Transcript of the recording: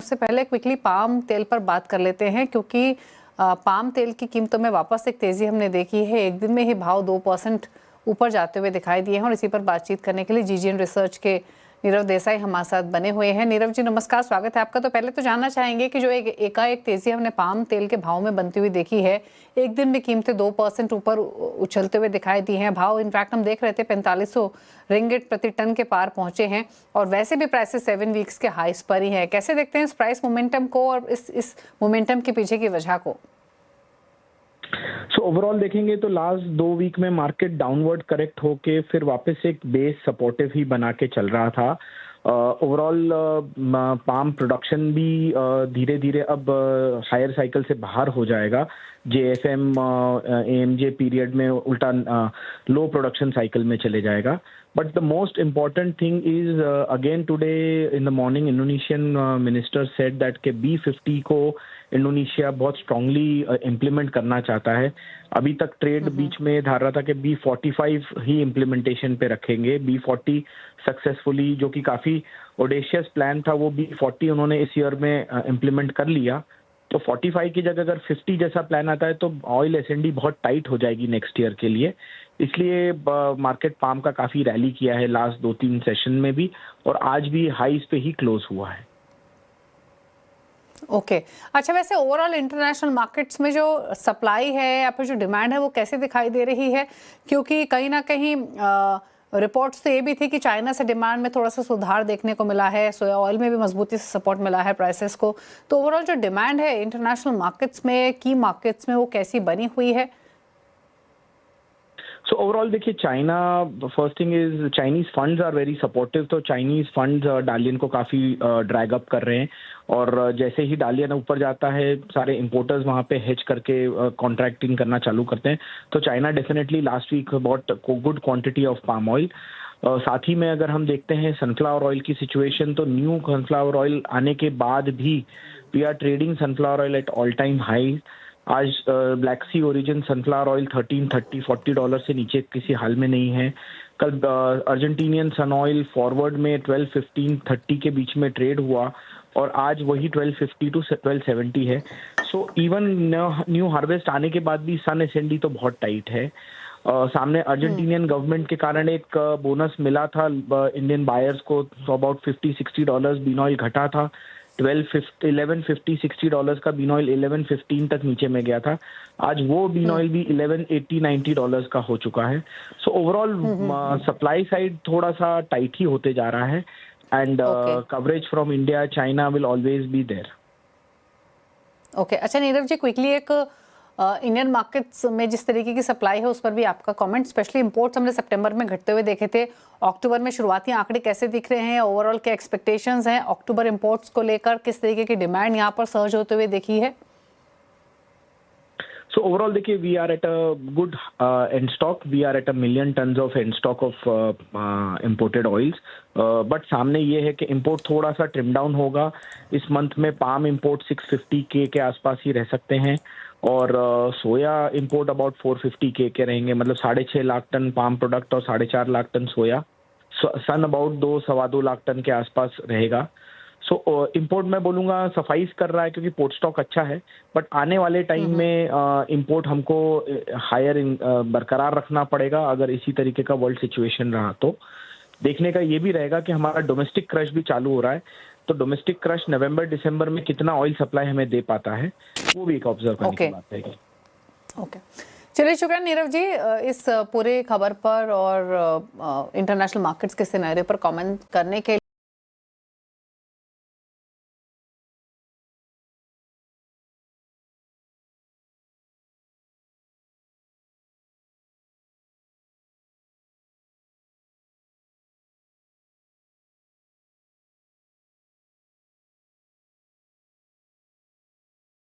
उससे पहले quickly palm तेल पर बात कर लेते हैं, क्योंकि पाम तेल की कीमतों में वापस एक तेजी हमने देखी है। एक दिन में ही भाव 2% ऊपर जाते हुए दिखाई दिए हैं और इसी पर बातचीत करने के लिए जीजीएन रिसर्च के नीरव देसाई हमारे साथ बने हुए हैं। नीरव जी नमस्कार, स्वागत है आपका। तो पहले तो जानना चाहेंगे कि जो एकाएक तेजी हमने पाम तेल के भाव में बनती हुई देखी है, एक दिन में कीमतें 2% ऊपर उछलते हुए दिखाई दी हैं। भाव इनफैक्ट हम देख रहे थे 4500 रिंगिट प्रति टन के पार पहुंचे हैं और वैसे भी प्राइसेस 7 वीक्स के हाईस पर ही है। कैसे देखते हैं इस प्राइस मोमेंटम को और इस मोमेंटम के पीछे की वजह को? सो ओवरऑल देखेंगे तो लास्ट 2 वीक में मार्केट डाउनवर्ड करेक्ट होके फिर वापस एक बेस सपोर्टिव ही बना के चल रहा था। ओवरऑल पाम प्रोडक्शन भी धीरे धीरे अब हायर साइकिल से बाहर हो जाएगा। जेएफएम एएमजे पीरियड में उल्टा लो प्रोडक्शन साइकिल में चले जाएगा। But the most important thing is again today in the morning Indonesian minister said that के B50 को इंडोनेशिया बहुत स्ट्रांगली इम्प्लीमेंट करना चाहता है। अभी तक ट्रेड बीच में धार रहा था कि B45 ही इम्प्लीमेंटेशन पे रखेंगे। B40 सक्सेसफुली, जो कि काफ़ी ऑडेशियस प्लान था, वो B40 उन्होंने इस ईयर में इम्प्लीमेंट कर लिया। तो 45 की जगह अगर 50 जैसा प्लान आता है तो ऑयल एसएनडी बहुत टाइट हो जाएगी नेक्स्ट ईयर के लिए। इसलिए मार्केट पाम का काफ़ी रैली किया है लास्ट 2-3 सेशन में भी, और आज भी हाईज पे ही क्लोज हुआ है। ओके अच्छा, वैसे ओवरऑल इंटरनेशनल मार्केट्स में जो सप्लाई है या फिर जो डिमांड है वो कैसे दिखाई दे रही है? क्योंकि कहीं ना कहीं रिपोर्ट्स तो ये भी थी कि चाइना से डिमांड में थोड़ा सा सुधार देखने को मिला है, सोया ऑयल में भी मजबूती से सपोर्ट मिला है प्राइसेस को। तो ओवरऑल जो डिमांड है इंटरनेशनल मार्केट्स में, की मार्केट्स में, वो कैसी बनी हुई है? सो ओवरऑल देखिए, China, first thing is Chinese funds are very supportive. तो चाइनीज फंड्स डालियन को काफ़ी ड्रैग अप कर रहे हैं, और जैसे ही डालियन ऊपर जाता है सारे इंपोर्टर्स वहाँ पे हेज करके कॉन्ट्रैक्टिंग करना चालू करते हैं। तो China definitely last week bought good quantity of palm oil. साथ ही में अगर हम देखते हैं सनफ्लावर ऑयल की सिचुएशन, तो न्यू सनफ्लावर ऑयल आने के बाद भी we are trading sunflower oil at all time high. आज Black Sea origin sunflower oil $13-40 से नीचे किसी हाल में नहीं है। कल अर्जेंटीनियन सन ऑयल फॉरवर्ड में 12-15-30 के बीच में ट्रेड हुआ, और आज वही 1250 to 1270 है। सो इवन न्यू हार्वेस्ट आने के बाद भी सन एसएनडी तो बहुत टाइट है। सामने अर्जेंटीनियन गवर्नमेंट के कारण एक बोनस मिला था इंडियन बायर्स को, तो अबाउट $50-60 बीन ऑयल घटा था। $1150-60 का बीन ऑयल 1115 तक नीचे में गया था। आज वो बीन ऑयल भी $1180-90 का हो चुका है। सो ओवरऑल सप्लाई साइड थोड़ा सा टाइट ही होते जा रहा है, and coverage from India China will always be there. Okay अच्छा नीरव जी, क्विकली एक इंडियन मार्केट्स में जिस तरीके की सप्लाई है उस पर भी आपका कमेंट। स्पेशली इंपोर्ट्स हमने सितंबर में घटते हुए देखे थे, अक्टूबर में शुरुआती आंकड़े कैसे दिख रहे हैं? ओवरऑल क्या एक्सपेक्टेशंस हैं अक्टूबर इंपोर्ट्स को लेकर? किस तरीके की डिमांड यहाँ पर सर्ज होते हुए देखी है? So overall देखिए, we are at a good end stock. We are at 1 million tons of end stock of imported oils. But सामने ये है कि import थोड़ा सा ट्रिम डाउन होगा। इस मंथ में पाम import 650K के आसपास ही रह सकते हैं, और सोया import about 450K के रहेंगे। मतलब 6.5 लाख टन पाम प्रोडक्ट और 4.5 lakh ton soya. Sun about 2-2.25 lakh ton के आसपास रहेगा। सो इंपोर्ट मैं बोलूँगा सफाइस कर रहा है, क्योंकि पोर्ट स्टॉक अच्छा है। बट आने वाले टाइम में इंपोर्ट हमको हायर बरकरार रखना पड़ेगा। अगर इसी तरीके का वर्ल्ड सिचुएशन रहा तो देखने का ये भी रहेगा कि हमारा डोमेस्टिक क्रश भी चालू हो रहा है। तो डोमेस्टिक क्रश नवंबर-दिसंबर में कितना ऑयल सप्लाई हमें दे पाता है, वो भी एक ऑब्जर्व करने की बात है। ओके चलिए, शुक्रिया नीरव जी इस पूरे खबर पर और इंटरनेशनल मार्केट्स के सिनेरियो पर कमेंट करने के